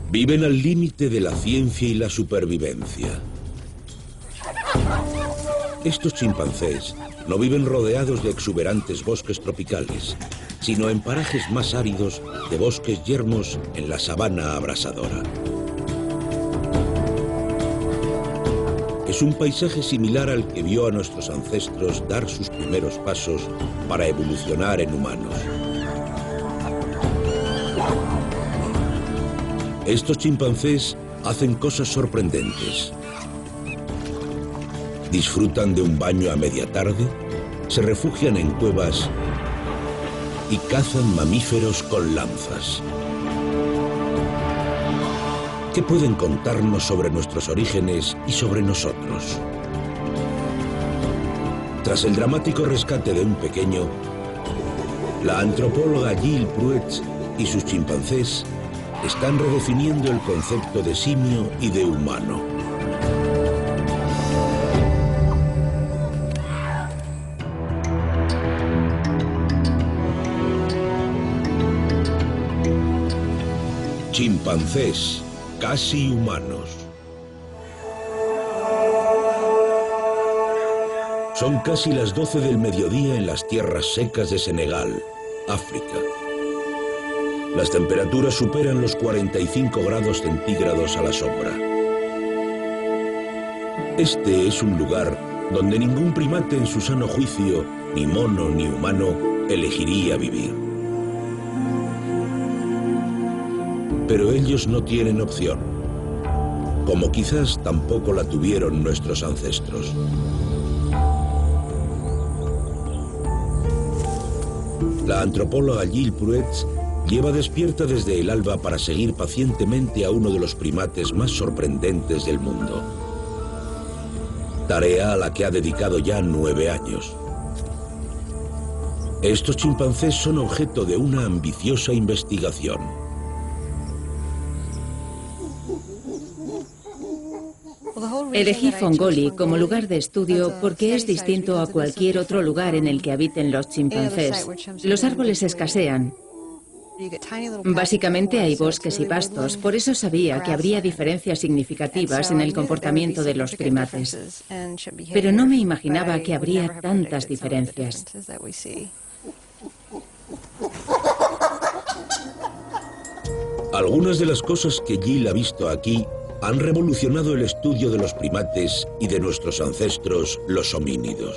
Viven al límite de la ciencia y la supervivencia. Estos chimpancés no viven rodeados de exuberantes bosques tropicales, sino en parajes más áridos de bosques yermos en la sabana abrasadora. Es un paisaje similar al que vio a nuestros ancestros dar sus primeros pasos para evolucionar en humanos. Estos chimpancés hacen cosas sorprendentes. Disfrutan de un baño a media tarde, se refugian en cuevas y cazan mamíferos con lanzas. ¿Qué pueden contarnos sobre nuestros orígenes y sobre nosotros? Tras el dramático rescate de un pequeño, la antropóloga Gilles Pruett y sus chimpancés están redefiniendo el concepto de simio y de humano. Chimpancés, casi humanos. Son casi las 12 del mediodía en las tierras secas de Senegal, África. Las temperaturas superan los 45 grados centígrados a la sombra. Este es un lugar donde ningún primate en su sano juicio, ni mono ni humano, elegiría vivir. Pero ellos no tienen opción, como quizás tampoco la tuvieron nuestros ancestros. La antropóloga Gilles Pruett lleva despierta desde el alba para seguir pacientemente a uno de los primates más sorprendentes del mundo. Tarea a la que ha dedicado ya 9 años. Estos chimpancés son objeto de una ambiciosa investigación. Elegí Fongoli como lugar de estudio porque es distinto a cualquier otro lugar en el que habiten los chimpancés. Los árboles escasean. Básicamente hay bosques y pastos, por eso sabía que habría diferencias significativas en el comportamiento de los primates. Pero no me imaginaba que habría tantas diferencias. Algunas de las cosas que Gilles ha visto aquí han revolucionado el estudio de los primates y de nuestros ancestros, los homínidos.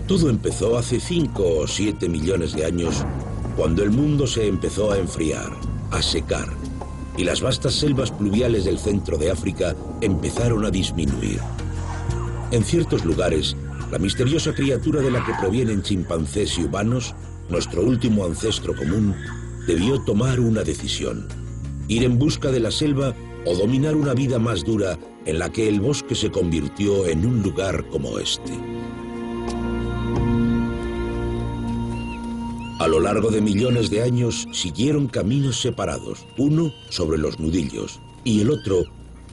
Todo empezó hace 5 o 7 millones de años, cuando el mundo se empezó a enfriar, a secar, y las vastas selvas pluviales del centro de África empezaron a disminuir. En ciertos lugares, la misteriosa criatura de la que provienen chimpancés y humanos, nuestro último ancestro común, debió tomar una decisión: ir en busca de la selva o dominar una vida más dura en la que el bosque se convirtió en un lugar como este. A lo largo de millones de años siguieron caminos separados, uno sobre los nudillos y el otro,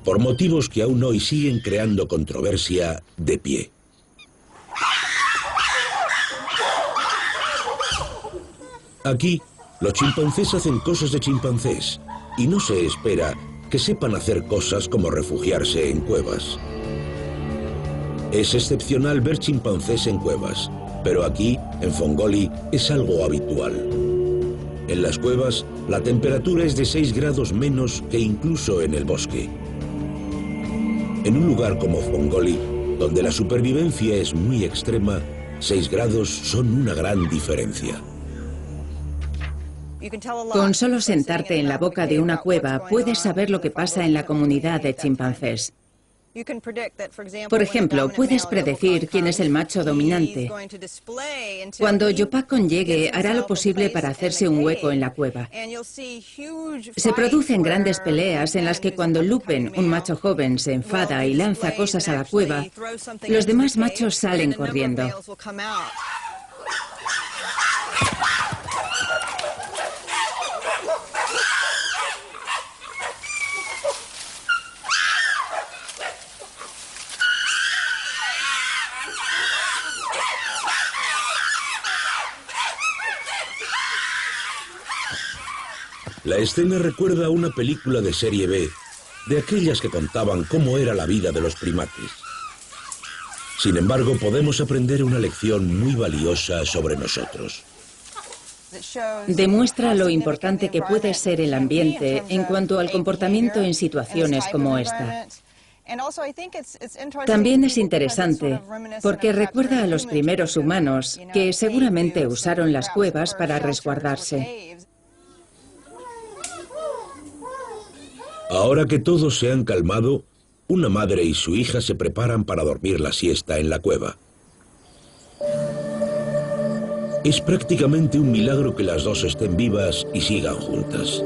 por motivos que aún hoy siguen creando controversia, de pie. Aquí, los chimpancés hacen cosas de chimpancés y no se espera que sepan hacer cosas como refugiarse en cuevas. Es excepcional ver chimpancés en cuevas, pero aquí, en Fongoli, es algo habitual. En las cuevas, la temperatura es de 6 grados menos que incluso en el bosque. En un lugar como Fongoli, donde la supervivencia es muy extrema, 6 grados son una gran diferencia. Con solo sentarte en la boca de una cueva, puedes saber lo que pasa en la comunidad de chimpancés. Por ejemplo, puedes predecir quién es el macho dominante. Cuando Yopakon llegue, hará lo posible para hacerse un hueco en la cueva. Se producen grandes peleas en las que cuando Lupen, un macho joven, se enfada y lanza cosas a la cueva, los demás machos salen corriendo. La escena recuerda a una película de serie B, de aquellas que contaban cómo era la vida de los primates. Sin embargo, podemos aprender una lección muy valiosa sobre nosotros. Demuestra lo importante que puede ser el ambiente en cuanto al comportamiento en situaciones como esta. También es interesante porque recuerda a los primeros humanos que seguramente usaron las cuevas para resguardarse. Ahora que todos se han calmado, una madre y su hija se preparan para dormir la siesta en la cueva. Es prácticamente un milagro que las dos estén vivas y sigan juntas.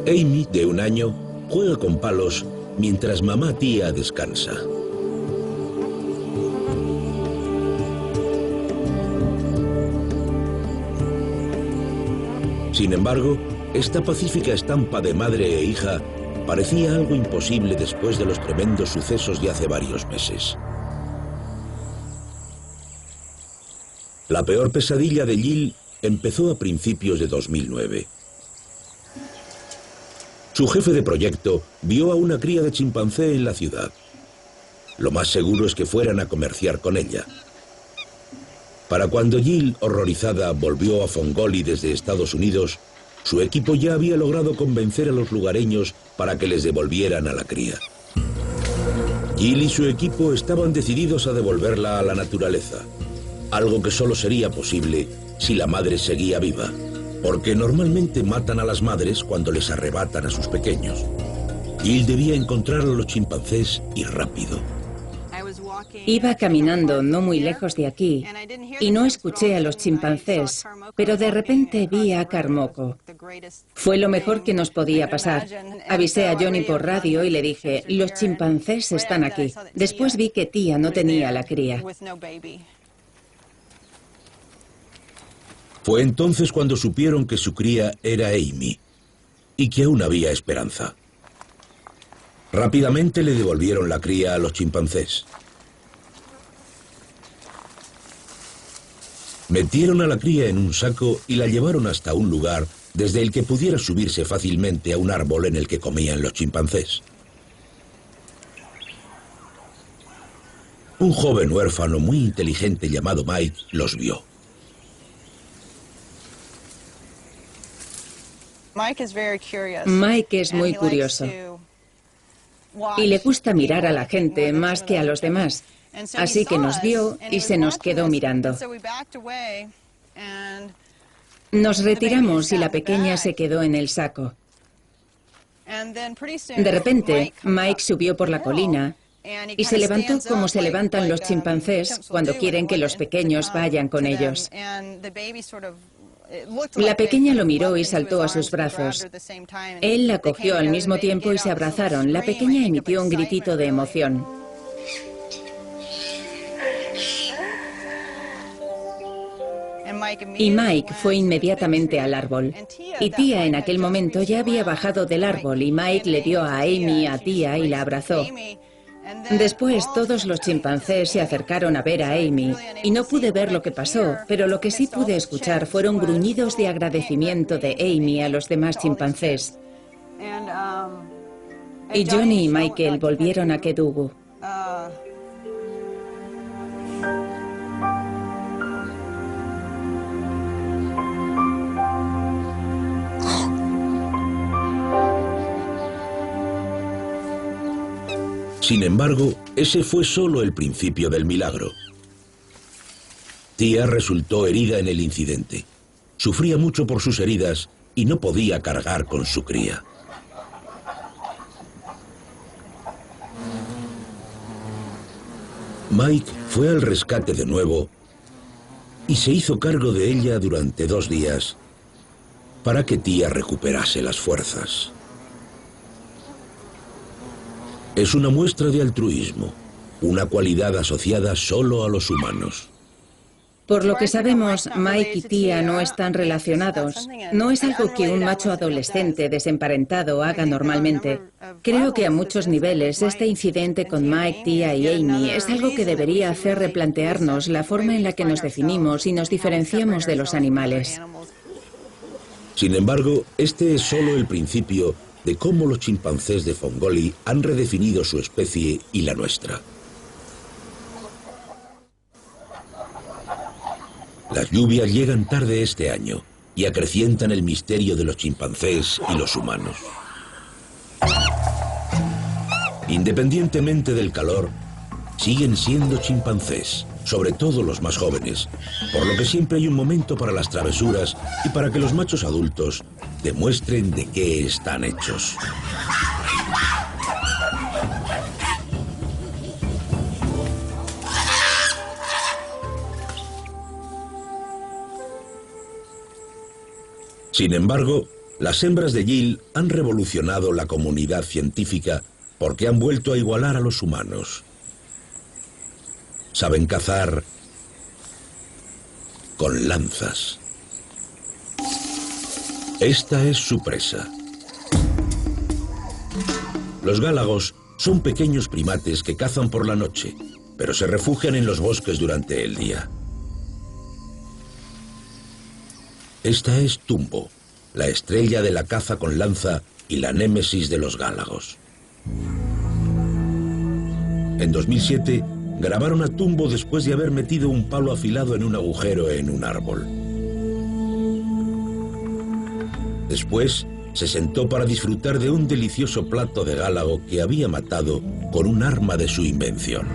Amy, de 1 año, juega con palos mientras mamá tía descansa. Sin embargo, esta pacífica estampa de madre e hija parecía algo imposible después de los tremendos sucesos de hace varios meses. La peor pesadilla de Jill empezó a principios de 2009. Su jefe de proyecto vio a una cría de chimpancé en la ciudad. Lo más seguro es que fueran a comerciar con ella. Para cuando Jill, horrorizada, volvió a Fongoli desde Estados Unidos, su equipo ya había logrado convencer a los lugareños para que les devolvieran a la cría. Jill y su equipo estaban decididos a devolverla a la naturaleza, algo que solo sería posible si la madre seguía viva, porque normalmente matan a las madres cuando les arrebatan a sus pequeños. Jill debía encontrar a los chimpancés y rápido. Iba caminando no muy lejos de aquí y no escuché a los chimpancés, pero de repente vi a Karmoko. Fue lo mejor que nos podía pasar. Avisé a Johnny por radio y le dije, los chimpancés están aquí. Después vi que tía no tenía la cría. Fue entonces cuando supieron que su cría era Amy y que aún había esperanza. Rápidamente le devolvieron la cría a los chimpancés. Metieron a la cría en un saco y la llevaron hasta un lugar desde el que pudiera subirse fácilmente a un árbol en el que comían los chimpancés. Un joven huérfano muy inteligente llamado Mike los vio. Mike es muy curioso y le gusta mirar a la gente más que a los demás. Así que nos vio y se nos quedó mirando. Nos retiramos y la pequeña se quedó en el saco. De repente, Mike subió por la colina y se levantó como se levantan los chimpancés cuando quieren que los pequeños vayan con ellos. La pequeña lo miró y saltó a sus brazos. Él la cogió al mismo tiempo y se abrazaron. La pequeña emitió un gritito de emoción. Y Mike fue inmediatamente al árbol. Y tía en aquel momento ya había bajado del árbol y Mike le dio a Amy a tía y la abrazó. Después todos los chimpancés se acercaron a ver a Amy y no pude ver lo que pasó, pero lo que sí pude escuchar fueron gruñidos de agradecimiento de Amy a los demás chimpancés. Y Johnny y Michael volvieron a Kedugu. Sin embargo, ese fue solo el principio del milagro. Tía resultó herida en el incidente. Sufría mucho por sus heridas y no podía cargar con su cría. Mike fue al rescate de nuevo y se hizo cargo de ella durante 2 días para que tía recuperase las fuerzas. Es una muestra de altruismo, una cualidad asociada solo a los humanos. Por lo que sabemos, Mike y tía no están relacionados. No es algo que un macho adolescente desemparentado haga normalmente. Creo que a muchos niveles este incidente con Mike, tía y Amy es algo que debería hacer replantearnos la forma en la que nos definimos y nos diferenciamos de los animales. Sin embargo, este es solo el principio de cómo los chimpancés de Fongoli han redefinido su especie y la nuestra. Las lluvias llegan tarde este año y acrecientan el misterio de los chimpancés y los humanos. Independientemente del calor, siguen siendo chimpancés, sobre todo los más jóvenes, por lo que siempre hay un momento para las travesuras y para que los machos adultos demuestren de qué están hechos. Sin embargo, las hembras de Yile han revolucionado la comunidad científica porque han vuelto a igualar a los humanos. Saben cazar con lanzas. Esta es su presa. Los gálagos son pequeños primates que cazan por la noche, pero se refugian en los bosques durante el día. Esta es Tumbo, la estrella de la caza con lanza y la némesis de los gálagos. En 2007, grabaron a Tumbo después de haber metido un palo afilado en un agujero en un árbol. Después, se sentó para disfrutar de un delicioso plato de gálago que había matado con un arma de su invención.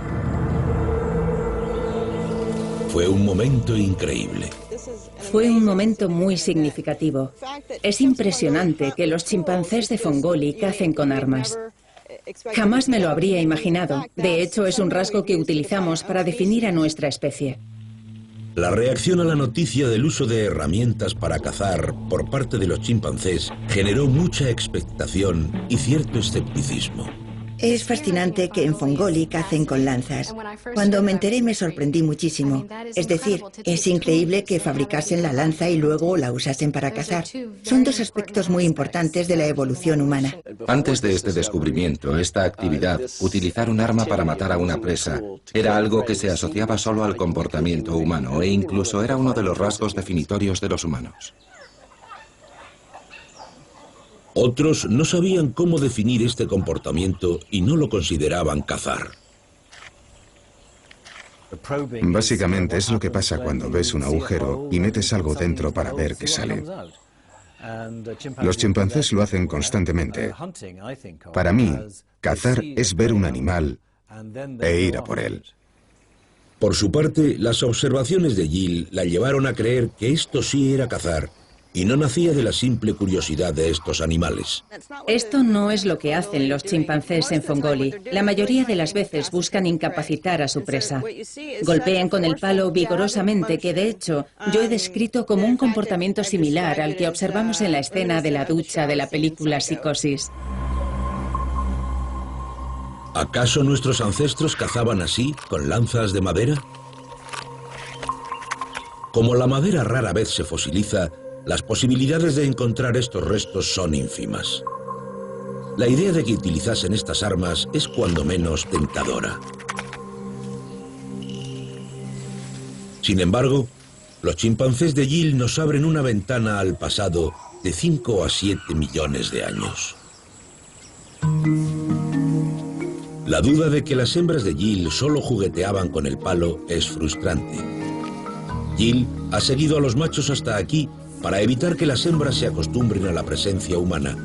Fue un momento increíble. Fue un momento muy significativo. Es impresionante que los chimpancés de Fongoli cacen con armas. Jamás me lo habría imaginado. De hecho, es un rasgo que utilizamos para definir a nuestra especie. La reacción a la noticia del uso de herramientas para cazar por parte de los chimpancés generó mucha expectación y cierto escepticismo. Es fascinante que en Fongoli cacen con lanzas. Cuando me enteré me sorprendí muchísimo. Es decir, es increíble que fabricasen la lanza y luego la usasen para cazar. Son dos aspectos muy importantes de la evolución humana. Antes de este descubrimiento, esta actividad, utilizar un arma para matar a una presa, era algo que se asociaba solo al comportamiento humano e incluso era uno de los rasgos definitorios de los humanos. Otros no sabían cómo definir este comportamiento y no lo consideraban cazar. Básicamente es lo que pasa cuando ves un agujero y metes algo dentro para ver qué sale. Los chimpancés lo hacen constantemente. Para mí, cazar es ver un animal e ir a por él. Por su parte, las observaciones de Yile la llevaron a creer que esto sí era cazar y no nacía de la simple curiosidad de estos animales. Esto no es lo que hacen los chimpancés en Fongoli. La mayoría de las veces buscan incapacitar a su presa. Golpean con el palo vigorosamente, que de hecho yo he descrito como un comportamiento similar al que observamos en la escena de la ducha de la película Psicosis. ¿Acaso nuestros ancestros cazaban así, con lanzas de madera? Como la madera rara vez se fosiliza, las posibilidades de encontrar estos restos son ínfimas. La idea de que utilizasen estas armas es cuando menos tentadora. Sin embargo, los chimpancés de Yile nos abren una ventana al pasado de 5 a 7 millones de años. La duda de que las hembras de Yile solo jugueteaban con el palo es frustrante. Yile ha seguido a los machos hasta aquí para evitar que las hembras se acostumbren a la presencia humana,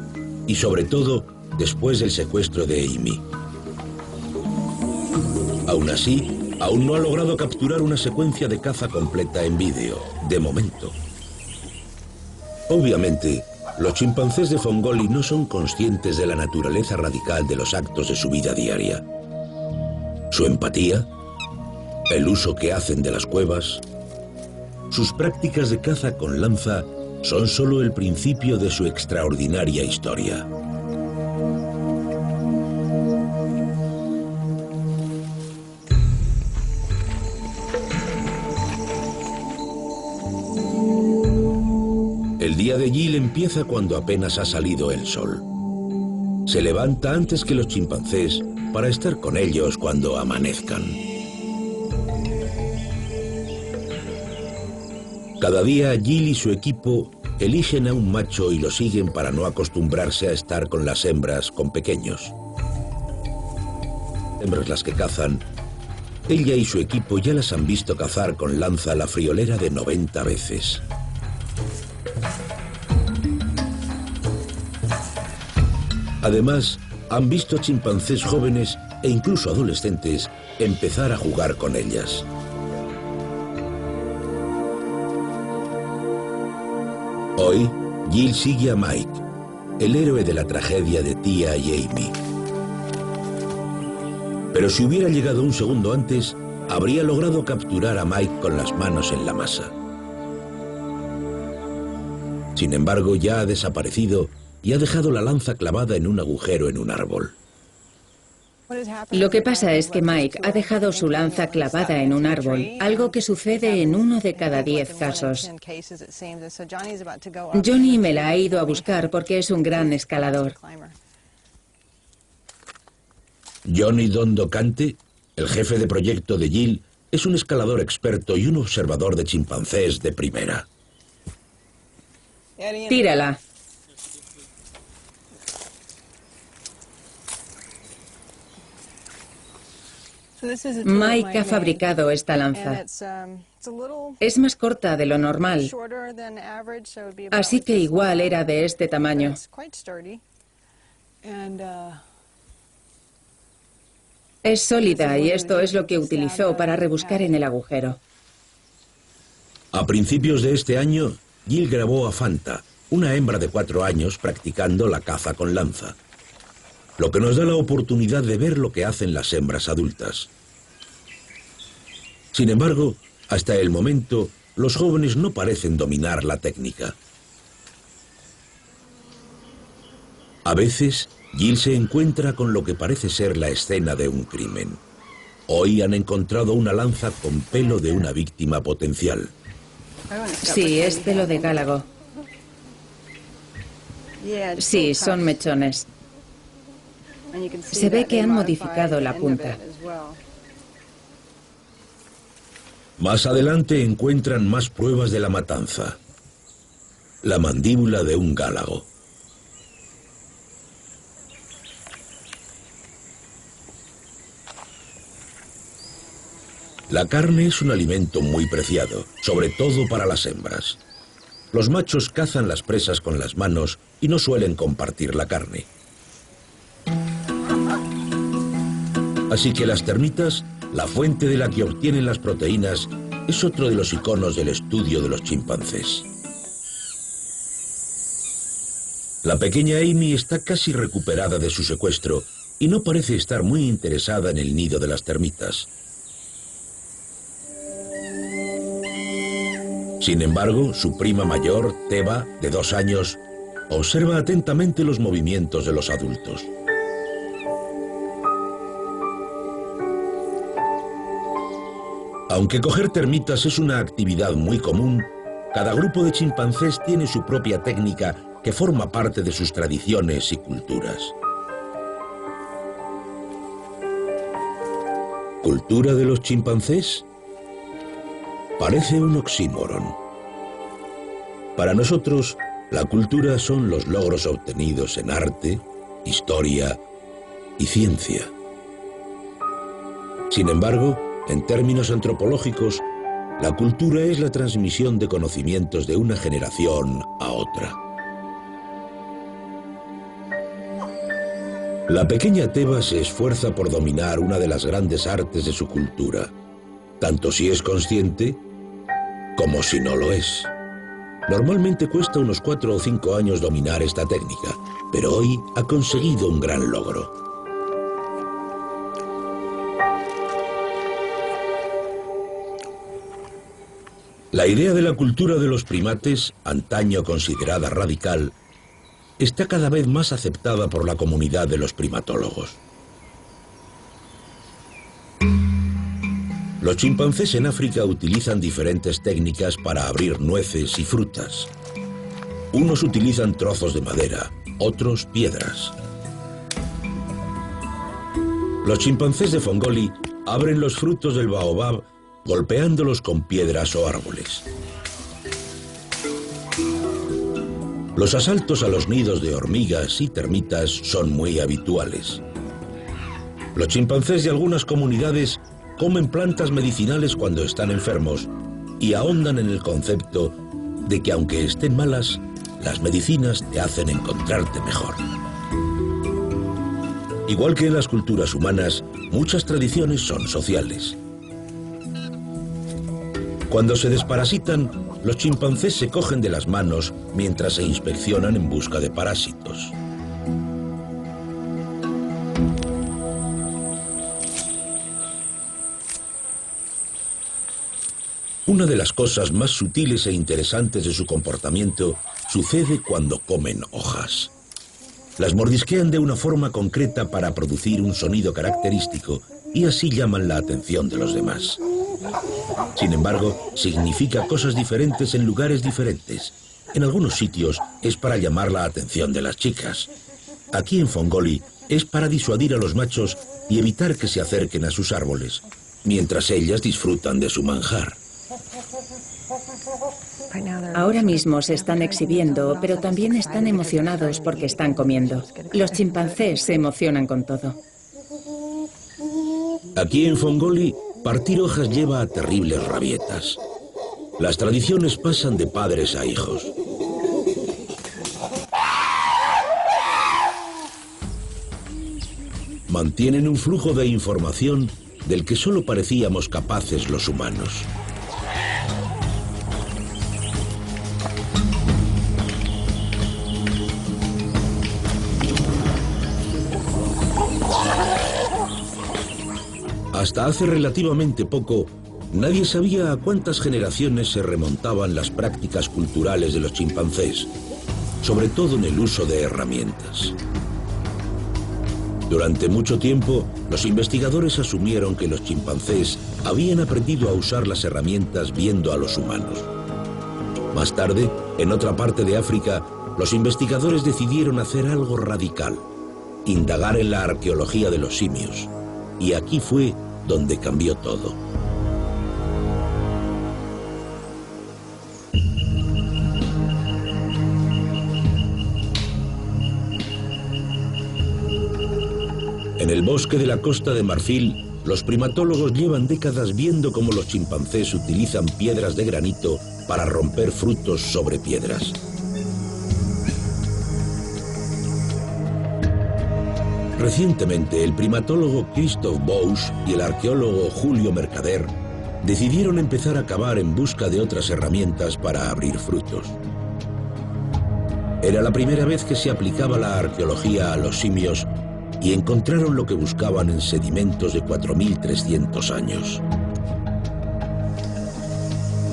y sobre todo después del secuestro de Amy. Aún así, aún no ha logrado capturar una secuencia de caza completa en vídeo, de momento. Obviamente, los chimpancés de Fongoli no son conscientes de la naturaleza radical de los actos de su vida diaria. Su empatía, el uso que hacen de las cuevas, sus prácticas de caza con lanza son solo el principio de su extraordinaria historia. El día de Yile empieza cuando apenas ha salido el sol. Se levanta antes que los chimpancés para estar con ellos cuando amanezcan. Cada día Yile y su equipo eligen a un macho y lo siguen para no acostumbrarse a estar con las hembras con pequeños. Hembras las que cazan, ella y su equipo ya las han visto cazar con lanza la friolera de 90 veces. Además, han visto chimpancés jóvenes e incluso adolescentes empezar a jugar con ellas. Hoy, Jill sigue a Mike, el héroe de la tragedia de Tia y Amy. Pero si hubiera llegado un segundo antes, habría logrado capturar a Mike con las manos en la masa. Sin embargo, ya ha desaparecido y ha dejado la lanza clavada en un agujero en un árbol. Lo que pasa es que Mike ha dejado su lanza clavada en un árbol, algo que sucede en 1 de cada 10 casos. Johnny me la ha ido a buscar porque es un gran escalador. Johnny Dondocante, el jefe de proyecto de Jill, es un escalador experto y un observador de chimpancés de primera. Tírala. Mike ha fabricado esta lanza. Es más corta de lo normal, así que igual era de este tamaño. Es sólida y esto es lo que utilizó para rebuscar en el agujero. A principios de este año, Jill grabó a Fanta, una hembra de 4 años practicando la caza con lanza, lo que nos da la oportunidad de ver lo que hacen las hembras adultas. Sin embargo, hasta el momento, los jóvenes no parecen dominar la técnica. A veces, Jill se encuentra con lo que parece ser la escena de un crimen. Hoy han encontrado una lanza con pelo de una víctima potencial. Sí, es pelo de gálago. Sí, son mechones. Se ve que han modificado la punta. Más adelante encuentran más pruebas de la matanza. La mandíbula de un gálago. La carne es un alimento muy preciado, sobre todo para las hembras. Los machos cazan las presas con las manos y no suelen compartir la carne. Así que las termitas, la fuente de la que obtienen las proteínas, es otro de los iconos del estudio de los chimpancés. La pequeña Amy está casi recuperada de su secuestro y no parece estar muy interesada en el nido de las termitas. Sin embargo, su prima mayor, Teba, de 2 años, observa atentamente los movimientos de los adultos. Aunque coger termitas es una actividad muy común, cada grupo de chimpancés tiene su propia técnica que forma parte de sus tradiciones y culturas. ¿Cultura de los chimpancés? Parece un oxímoron. Para nosotros, la cultura son los logros obtenidos en arte, historia y ciencia. Sin embargo, en términos antropológicos, la cultura es la transmisión de conocimientos de una generación a otra. La pequeña Teba se esfuerza por dominar una de las grandes artes de su cultura, tanto si es consciente como si no lo es. Normalmente cuesta unos 4 o 5 años dominar esta técnica, pero hoy ha conseguido un gran logro. La idea de la cultura de los primates, antaño considerada radical, está cada vez más aceptada por la comunidad de los primatólogos. Los chimpancés en África utilizan diferentes técnicas para abrir nueces y frutas. Unos utilizan trozos de madera, otros piedras. Los chimpancés de Fongoli abren los frutos del baobab golpeándolos con piedras o árboles. Los asaltos a los nidos de hormigas y termitas son muy habituales. Los chimpancés de algunas comunidades comen plantas medicinales cuando están enfermos y ahondan en el concepto de que aunque estén malas, las medicinas te hacen encontrarte mejor. Igual que en las culturas humanas, muchas tradiciones son sociales. Cuando se desparasitan, los chimpancés se cogen de las manos mientras se inspeccionan en busca de parásitos. Una de las cosas más sutiles e interesantes de su comportamiento sucede cuando comen hojas. Las mordisquean de una forma concreta para producir un sonido característico y así llaman la atención de los demás. Sin embargo, significa cosas diferentes en lugares diferentes. En algunos sitios es para llamar la atención de las chicas. Aquí en Fongoli es para disuadir a los machos y evitar que se acerquen a sus árboles, mientras ellas disfrutan de su manjar. Ahora mismo se están exhibiendo, pero también están emocionados porque están comiendo. Los chimpancés se emocionan con todo. Aquí en Fongoli, partir hojas lleva a terribles rabietas. Las tradiciones pasan de padres a hijos. Mantienen un flujo de información del que solo parecíamos capaces los humanos. Hasta hace relativamente poco, nadie sabía a cuántas generaciones se remontaban las prácticas culturales de los chimpancés, sobre todo en el uso de herramientas. Durante mucho tiempo, los investigadores asumieron que los chimpancés habían aprendido a usar las herramientas viendo a los humanos. Más tarde, en otra parte de África, los investigadores decidieron hacer algo radical, indagar en la arqueología de los simios. Y aquí fue donde cambió todo. En el bosque de la Costa de Marfil, los primatólogos llevan décadas viendo cómo los chimpancés utilizan piedras de granito para romper frutos sobre piedras. Recientemente, el primatólogo Christoph Bausch y el arqueólogo Julio Mercader decidieron empezar a cavar en busca de otras herramientas para abrir frutos. Era la primera vez que se aplicaba la arqueología a los simios y encontraron lo que buscaban en sedimentos de 4.300 años.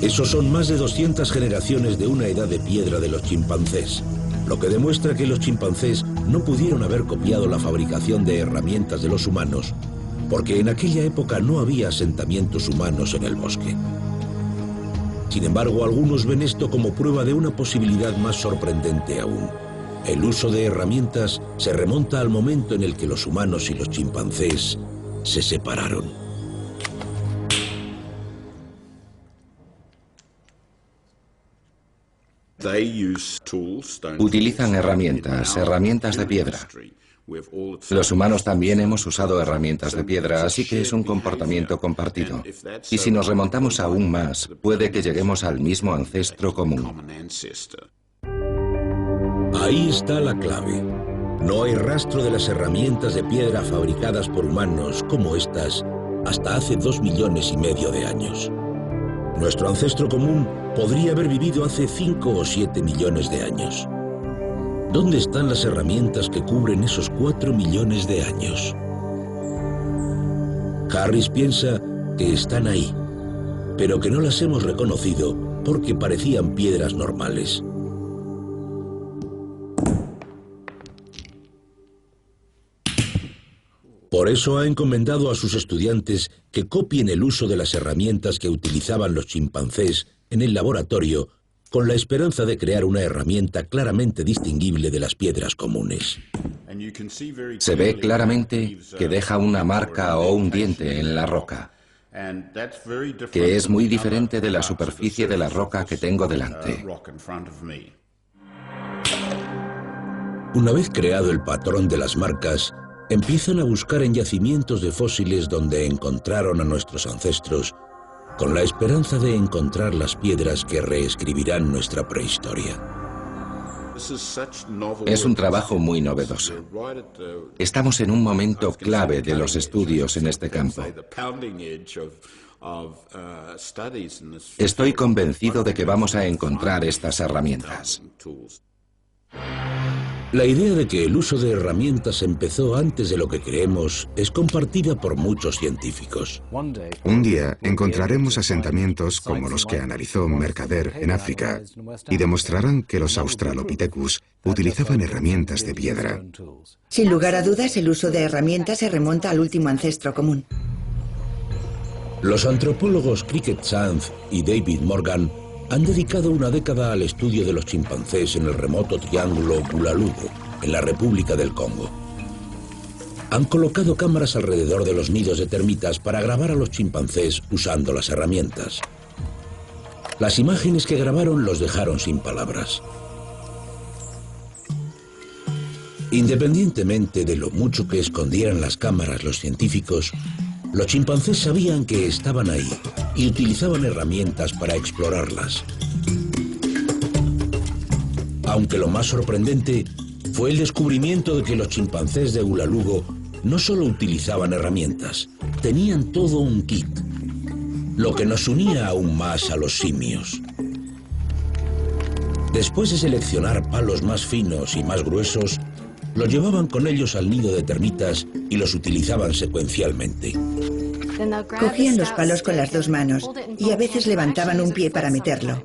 Esos son más de 200 generaciones de una edad de piedra de los chimpancés, lo que demuestra que los chimpancés no pudieron haber copiado la fabricación de herramientas de los humanos, porque en aquella época no había asentamientos humanos en el bosque. Sin embargo, algunos ven esto como prueba de una posibilidad más sorprendente aún. El uso de herramientas se remonta al momento en el que los humanos y los chimpancés se separaron. Utilizan herramientas de piedra. Los humanos también hemos usado herramientas de piedra, así que es un comportamiento compartido. Y si nos remontamos aún más, puede que lleguemos al mismo ancestro común. Ahí está la clave. No hay rastro de las herramientas de piedra fabricadas por humanos como estas hasta hace 2,5 millones de años. Nuestro ancestro común podría haber vivido hace 5 o 7 millones de años. ¿Dónde están las herramientas que cubren esos 4 millones de años? Harris piensa que están ahí, pero que no las hemos reconocido porque parecían piedras normales. Por eso ha encomendado a sus estudiantes que copien el uso de las herramientas que utilizaban los chimpancés en el laboratorio, con la esperanza de crear una herramienta claramente distinguible de las piedras comunes. Se ve claramente que deja una marca o un diente en la roca, que es muy diferente de la superficie de la roca que tengo delante. Una vez creado el patrón de las marcas, empiezan a buscar en yacimientos de fósiles donde encontraron a nuestros ancestros, con la esperanza de encontrar las piedras que reescribirán nuestra prehistoria. Es un trabajo muy novedoso. Estamos en un momento clave de los estudios en este campo. Estoy convencido de que vamos a encontrar estas herramientas. La idea de que el uso de herramientas empezó antes de lo que creemos es compartida por muchos científicos. Un día encontraremos asentamientos como los que analizó Mercader en África y demostrarán que los Australopithecus utilizaban herramientas de piedra. Sin lugar a dudas, el uso de herramientas se remonta al último ancestro común. Los antropólogos Cricket Sands y David Morgan han dedicado una década al estudio de los chimpancés en el remoto triángulo Bulalugo, en la República del Congo. Han colocado cámaras alrededor de los nidos de termitas para grabar a los chimpancés usando las herramientas. Las imágenes que grabaron los dejaron sin palabras. Independientemente de lo mucho que escondieran las cámaras los científicos, los chimpancés sabían que estaban ahí y utilizaban herramientas para explorarlas. Aunque lo más sorprendente fue el descubrimiento de que los chimpancés de Bulalugo no solo utilizaban herramientas, tenían todo un kit, lo que nos unía aún más a los simios. Después de seleccionar palos más finos y más gruesos, los llevaban con ellos al nido de termitas y los utilizaban secuencialmente. Cogían los palos con las dos manos y a veces levantaban un pie para meterlo.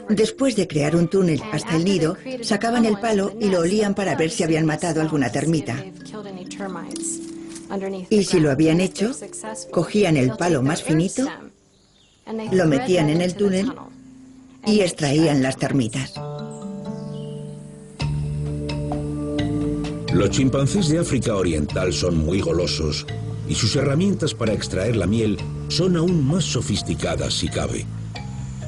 Después de crear un túnel hasta el nido, sacaban el palo y lo olían para ver si habían matado alguna termita. Y si lo habían hecho, cogían el palo más finito, lo metían en el túnel y extraían las termitas. Los chimpancés de África Oriental son muy golosos y sus herramientas para extraer la miel son aún más sofisticadas si cabe.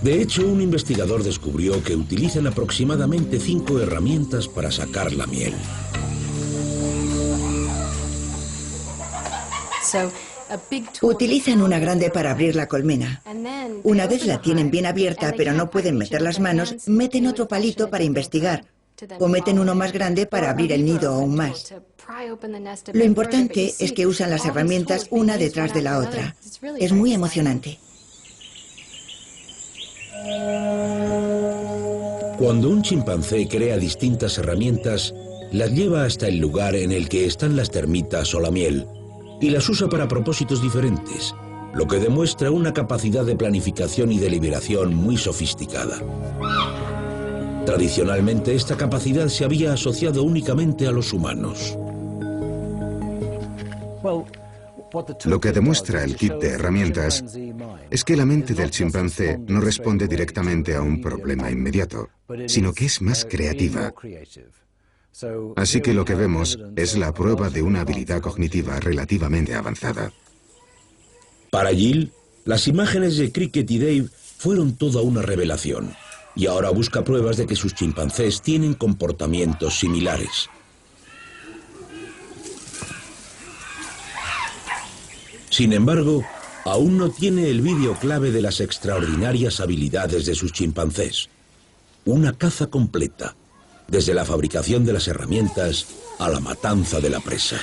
De hecho, un investigador descubrió que utilizan aproximadamente 5 herramientas para sacar la miel. Utilizan una grande para abrir la colmena. Una vez la tienen bien abierta pero no pueden meter las manos, meten otro palito para investigar o meten uno más grande para abrir el nido aún más. Lo importante es que usan las herramientas una detrás de la otra. Es muy emocionante. Cuando un chimpancé crea distintas herramientas, las lleva hasta el lugar en el que están las termitas o la miel y las usa para propósitos diferentes, lo que demuestra una capacidad de planificación y deliberación muy sofisticada. Tradicionalmente, esta capacidad se había asociado únicamente a los humanos. Lo que demuestra el kit de herramientas es que la mente del chimpancé no responde directamente a un problema inmediato, sino que es más creativa. Así que lo que vemos es la prueba de una habilidad cognitiva relativamente avanzada. Para Jill, las imágenes de Cricket y Dave fueron toda una revelación, y ahora busca pruebas de que sus chimpancés tienen comportamientos similares. Sin embargo, aún no tiene el vídeo clave de las extraordinarias habilidades de sus chimpancés. Una caza completa, desde la fabricación de las herramientas a la matanza de la presa.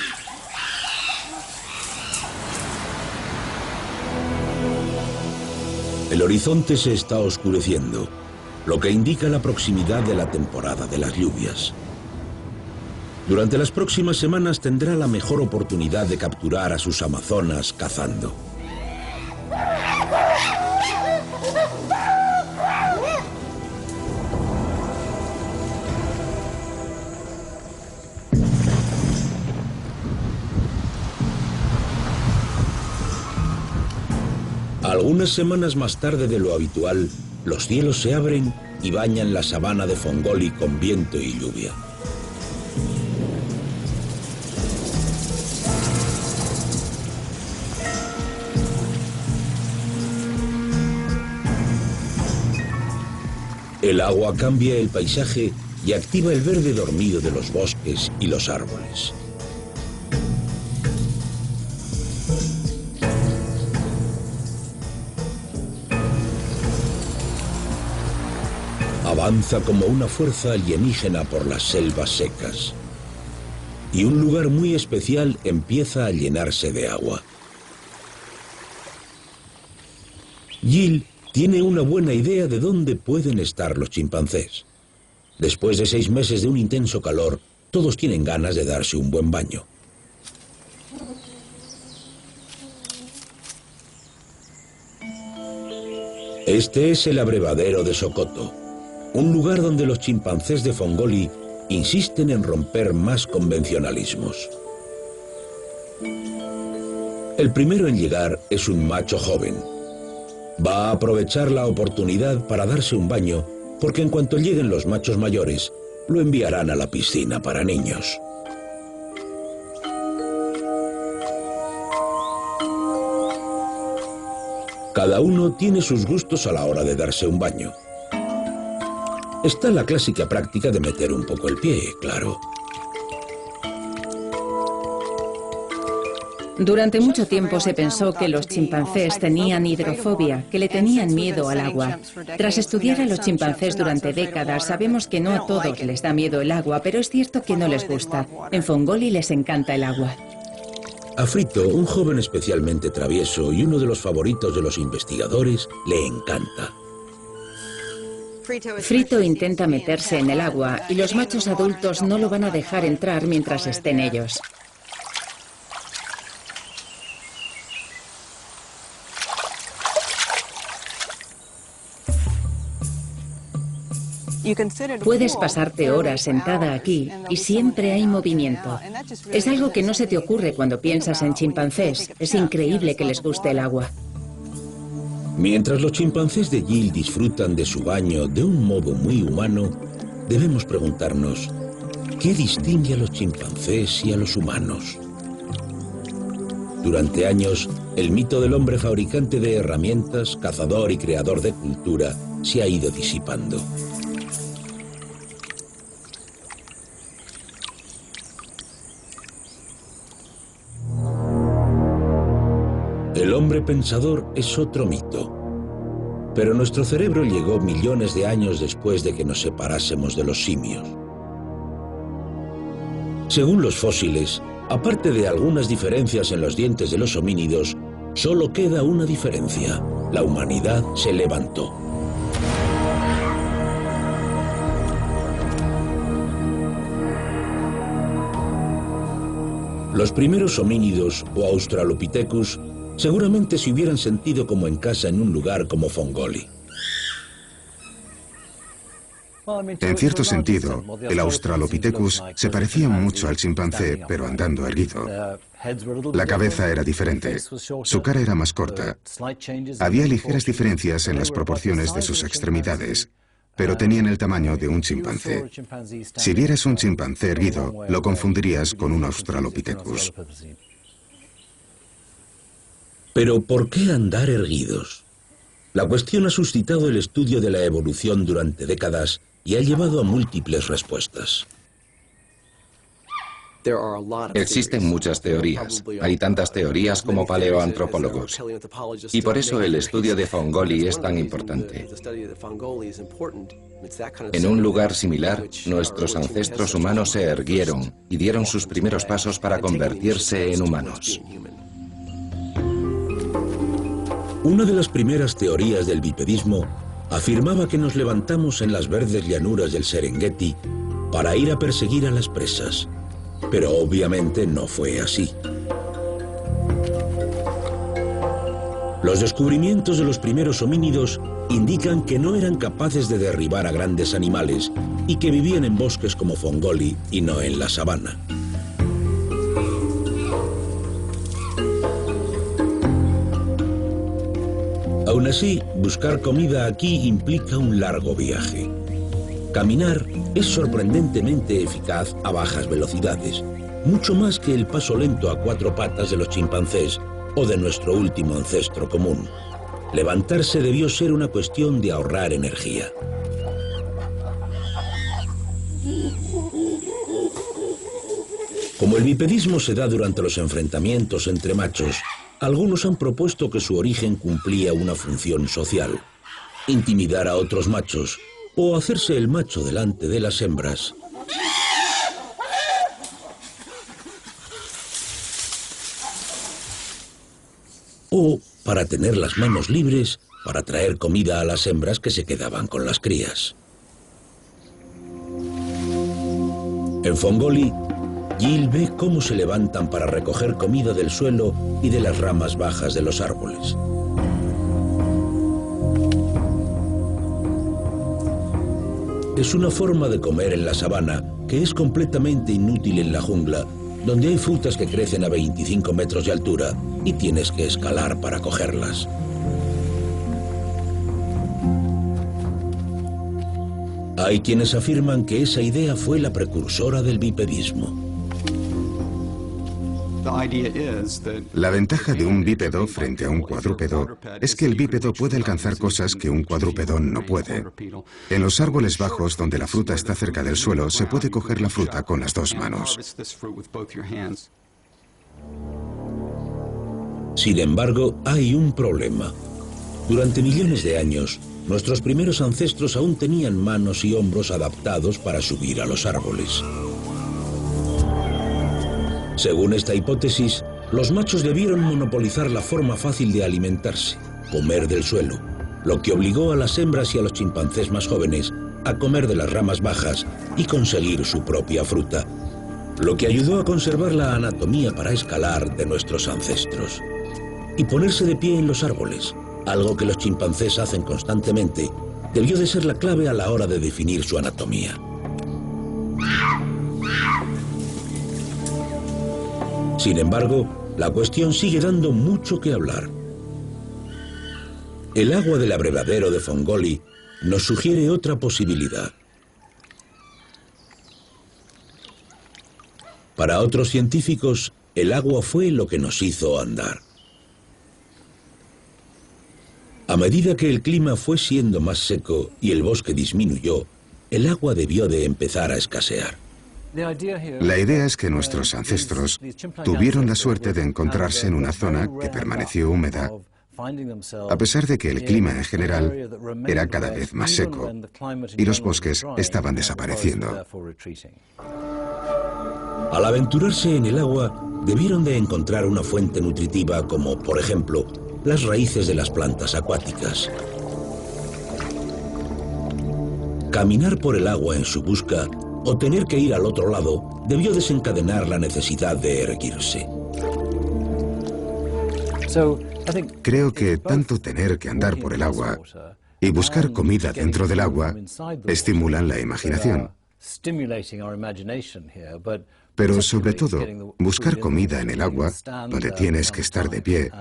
El horizonte se está oscureciendo, lo que indica la proximidad de la temporada de las lluvias. Durante las próximas semanas tendrá la mejor oportunidad de capturar a sus amazonas cazando. Algunas semanas más tarde de lo habitual, los cielos se abren y bañan la sabana de Fongoli con viento y lluvia. El agua cambia el paisaje y activa el verde dormido de los bosques y los árboles. Avanza como una fuerza alienígena por las selvas secas. Y un lugar muy especial empieza a llenarse de agua. Jill tiene una buena idea de dónde pueden estar los chimpancés. Después de 6 meses de un intenso calor, todos tienen ganas de darse un buen baño. Este es el abrevadero de Sokoto, un lugar donde los chimpancés de Fongoli insisten en romper más convencionalismos. El primero en llegar es un macho joven. Va a aprovechar la oportunidad para darse un baño, porque en cuanto lleguen los machos mayores, lo enviarán a la piscina para niños. Cada uno tiene sus gustos a la hora de darse un baño. Está la clásica práctica de meter un poco el pie, claro. Durante mucho tiempo se pensó que los chimpancés tenían hidrofobia, que le tenían miedo al agua. Tras estudiar a los chimpancés durante décadas, sabemos que no a todos les da miedo el agua, pero es cierto que no les gusta. En Fongoli les encanta el agua. A Frito, un joven especialmente travieso y uno de los favoritos de los investigadores, le encanta. Frito intenta meterse en el agua y los machos adultos no lo van a dejar entrar mientras estén ellos. Puedes pasarte horas sentada aquí y siempre hay movimiento. Es algo que no se te ocurre cuando piensas en chimpancés. Es increíble que les guste el agua. Mientras los chimpancés de Jill disfrutan de su baño de un modo muy humano, debemos preguntarnos, ¿qué distingue a los chimpancés y a los humanos? Durante años, el mito del hombre fabricante de herramientas, cazador y creador de cultura se ha ido disipando. El hombre pensador es otro mito. Pero nuestro cerebro llegó millones de años después de que nos separásemos de los simios. Según los fósiles, aparte de algunas diferencias en los dientes de los homínidos, solo queda una diferencia. La humanidad se levantó. Los primeros homínidos o Australopithecus seguramente se hubieran sentido como en casa en un lugar como Fongoli. En cierto sentido, el Australopithecus se parecía mucho al chimpancé, pero andando erguido. La cabeza era diferente, su cara era más corta. Había ligeras diferencias en las proporciones de sus extremidades, pero tenían el tamaño de un chimpancé. Si vieras un chimpancé erguido, lo confundirías con un Australopithecus. Pero ¿por qué andar erguidos? La cuestión ha suscitado el estudio de la evolución durante décadas y ha llevado a múltiples respuestas. Existen muchas teorías. Hay tantas teorías como paleoantropólogos. Y por eso el estudio de Fongoli es tan importante. En un lugar similar, nuestros ancestros humanos se erguieron y dieron sus primeros pasos para convertirse en humanos. Una de las primeras teorías del bipedismo afirmaba que nos levantamos en las verdes llanuras del Serengeti para ir a perseguir a las presas, pero obviamente no fue así. Los descubrimientos de los primeros homínidos indican que no eran capaces de derribar a grandes animales y que vivían en bosques como Fongoli y no en la sabana. Aún así, buscar comida aquí implica un largo viaje. Caminar es sorprendentemente eficaz a bajas velocidades, mucho más que el paso lento a 4 patas de los chimpancés o de nuestro último ancestro común. Levantarse debió ser una cuestión de ahorrar energía. Como el bipedismo se da durante los enfrentamientos entre machos, algunos han propuesto que su origen cumplía una función social: intimidar a otros machos o hacerse el macho delante de las hembras. O para tener las manos libres para traer comida a las hembras que se quedaban con las crías. En Fongoli, Jill ve cómo se levantan para recoger comida del suelo y de las ramas bajas de los árboles. Es una forma de comer en la sabana que es completamente inútil en la jungla, donde hay frutas que crecen a 25 metros de altura y tienes que escalar para cogerlas. Hay quienes afirman que esa idea fue la precursora del bipedismo. La ventaja de un bípedo frente a un cuadrúpedo es que el bípedo puede alcanzar cosas que un cuadrúpedo no puede. En los árboles bajos, donde la fruta está cerca del suelo, se puede coger la fruta con las dos manos. Sin embargo, hay un problema. Durante millones de años, nuestros primeros ancestros aún tenían manos y hombros adaptados para subir a los árboles. Según esta hipótesis, los machos debieron monopolizar la forma fácil de alimentarse, comer del suelo, lo que obligó a las hembras y a los chimpancés más jóvenes a comer de las ramas bajas y conseguir su propia fruta, lo que ayudó a conservar la anatomía para escalar de nuestros ancestros. Y ponerse de pie en los árboles, algo que los chimpancés hacen constantemente, debió de ser la clave a la hora de definir su anatomía. Sin embargo, la cuestión sigue dando mucho que hablar. El agua del abrevadero de Fongoli nos sugiere otra posibilidad. Para otros científicos, el agua fue lo que nos hizo andar. A medida que el clima fue siendo más seco y el bosque disminuyó, el agua debió de empezar a escasear. La idea es que nuestros ancestros tuvieron la suerte de encontrarse en una zona que permaneció húmeda, a pesar de que el clima en general era cada vez más seco y los bosques estaban desapareciendo. Al aventurarse en el agua, debieron de encontrar una fuente nutritiva como, por ejemplo, las raíces de las plantas acuáticas. Caminar por el agua en su busca o tener que ir al otro lado debió desencadenar la necesidad de erguirse. Creo que tanto tener que andar por el agua y buscar comida dentro del agua estimulan la imaginación. Pero sobre todo, buscar comida en el agua, donde tienes que estar de pie,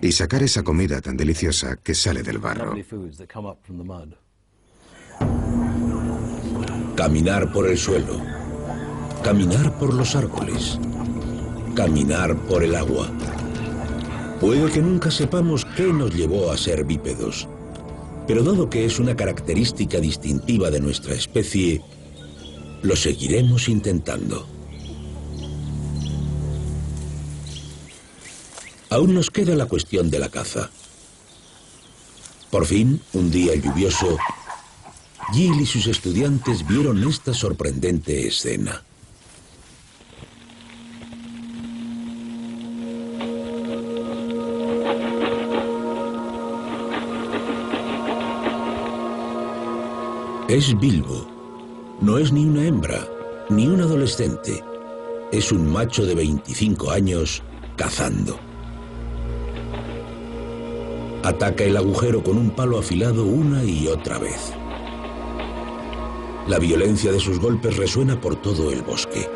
y sacar esa comida tan deliciosa que sale del barro. Caminar por el suelo, caminar por los árboles, caminar por el agua. Puede que nunca sepamos qué nos llevó a ser bípedos, pero dado que es una característica distintiva de nuestra especie, lo seguiremos intentando. Aún nos queda la cuestión de la caza. Por fin, un día lluvioso, Jill y sus estudiantes vieron esta sorprendente escena. Es Bilbo. No es ni una hembra, ni un adolescente. Es un macho de 25 años cazando. Ataca el agujero con un palo afilado una y otra vez. La violencia de sus golpes resuena por todo el bosque.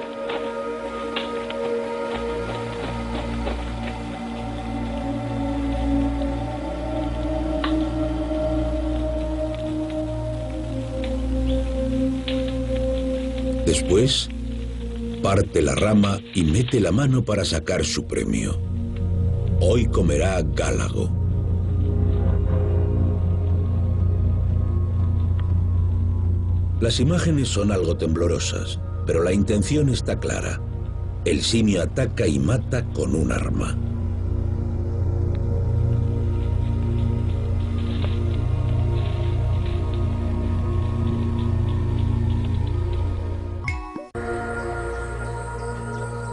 Después, parte la rama y mete la mano para sacar su premio. Hoy comerá gálago. Las imágenes son algo temblorosas, pero la intención está clara. El simio ataca y mata con un arma.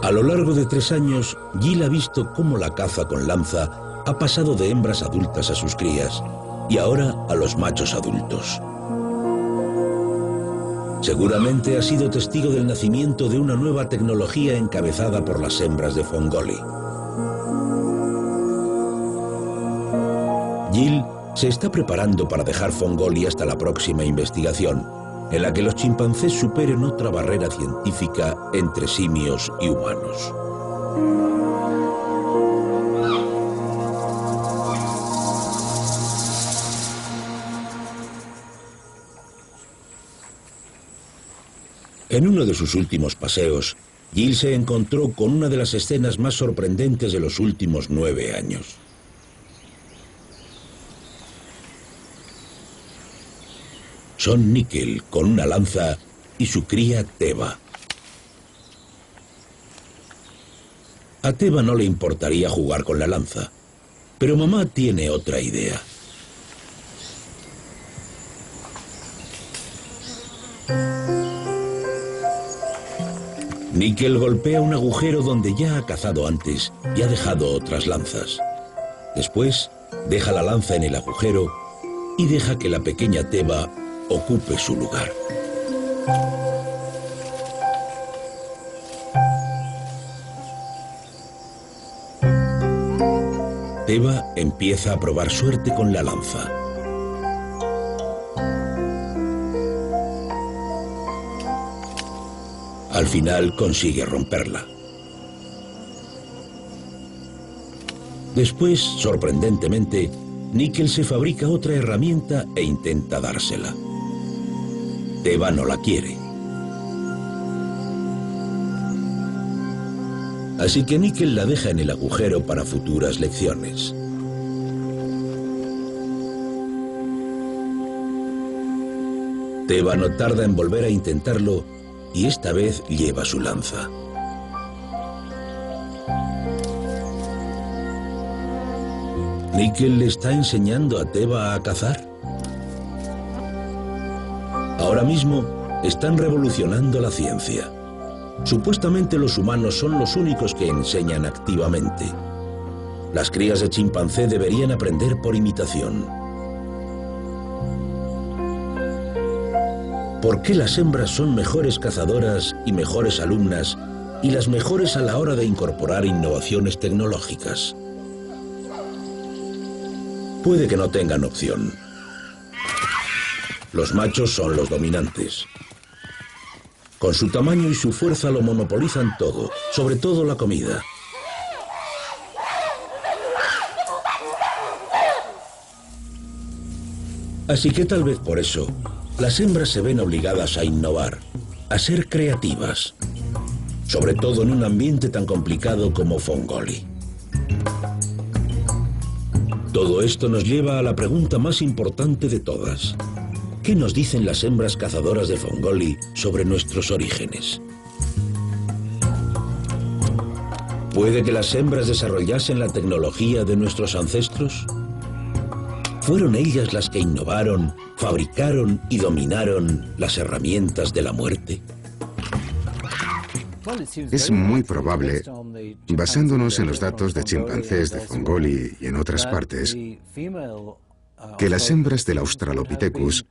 A lo largo de 3 años, Gill ha visto cómo la caza con lanza ha pasado de hembras adultas a sus crías y ahora a los machos adultos. Seguramente ha sido testigo del nacimiento de una nueva tecnología encabezada por las hembras de Fongoli. Gill se está preparando para dejar Fongoli hasta la próxima investigación, en la que los chimpancés superen otra barrera científica entre simios y humanos. En uno de sus últimos paseos, Gill se encontró con una de las escenas más sorprendentes de los últimos 9 años. Son Nickel con una lanza y su cría Teva. A Teva no le importaría jugar con la lanza, pero mamá tiene otra idea. Nickel golpea un agujero donde ya ha cazado antes y ha dejado otras lanzas. Después, deja la lanza en el agujero y deja que la pequeña Teva ocupe su lugar. Teva empieza a probar suerte con la lanza. Al final consigue romperla. Después, sorprendentemente, Nickel se fabrica otra herramienta e intenta dársela. Teva no la quiere. Así que Nickel la deja en el agujero para futuras lecciones. Teva no tarda en volver a intentarlo y esta vez lleva su lanza. ¿Nickel le está enseñando a Teva a cazar? Ahora mismo están revolucionando la ciencia. Supuestamente los humanos son los únicos que enseñan activamente. Las crías de chimpancé deberían aprender por imitación. ¿Por qué las hembras son mejores cazadoras y mejores alumnas y las mejores a la hora de incorporar innovaciones tecnológicas? Puede que no tengan opción. Los machos son los dominantes. Con su tamaño y su fuerza lo monopolizan todo, sobre todo la comida. Así que tal vez por eso, las hembras se ven obligadas a innovar, a ser creativas, sobre todo en un ambiente tan complicado como Fongoli. Todo esto nos lleva a la pregunta más importante de todas. ¿Qué nos dicen las hembras cazadoras de Fongoli sobre nuestros orígenes? ¿Puede que las hembras desarrollasen la tecnología de nuestros ancestros? ¿Fueron ellas las que innovaron, fabricaron y dominaron las herramientas de la muerte? Es muy probable, basándonos en los datos de chimpancés de Fongoli y en otras partes, que las hembras del Australopithecus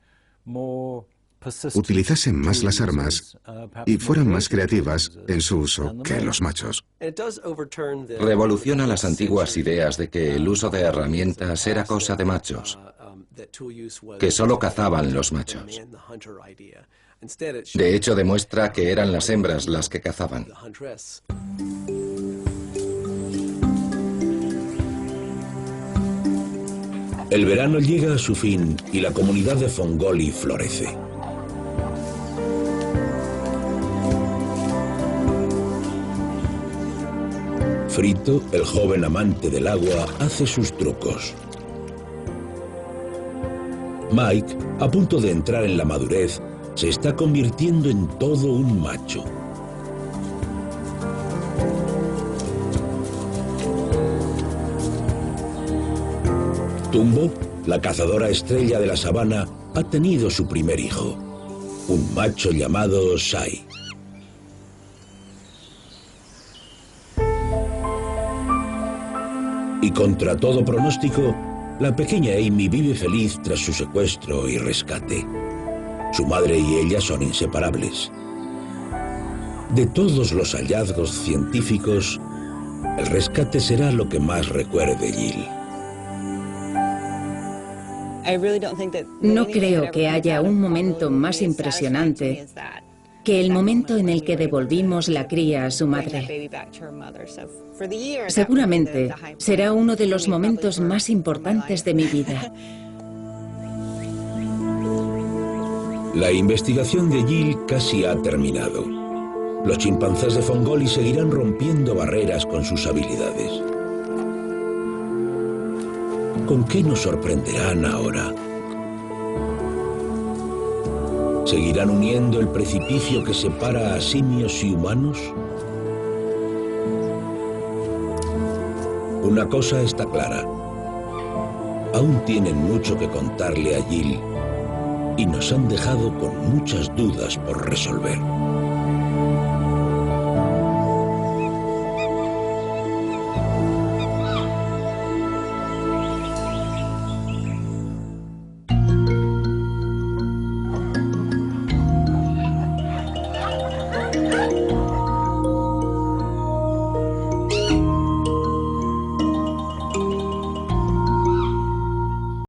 utilizasen más las armas y fueran más creativas en su uso que los machos. Revoluciona las antiguas ideas de que el uso de herramientas era cosa de machos, que solo cazaban los machos. De hecho, demuestra que eran las hembras las que cazaban. El verano llega a su fin y la comunidad de Fongoli florece. Frito, el joven amante del agua, hace sus trucos. Mike, a punto de entrar en la madurez, se está convirtiendo en todo un macho. Tumbo, la cazadora estrella de la sabana, ha tenido su primer hijo, un macho llamado Sai. Y contra todo pronóstico, la pequeña Amy vive feliz tras su secuestro y rescate. Su madre y ella son inseparables. De todos los hallazgos científicos, el rescate será lo que más recuerde Jill. No creo que haya un momento más impresionante que el momento en el que devolvimos la cría a su madre. Seguramente será uno de los momentos más importantes de mi vida. La investigación de Jill casi ha terminado. Los chimpancés de Fongoli seguirán rompiendo barreras con sus habilidades. ¿Con qué nos sorprenderán ahora? ¿Seguirán uniendo el precipicio que separa a simios y humanos? Una cosa está clara. Aún tienen mucho que contarle a Jill y nos han dejado con muchas dudas por resolver.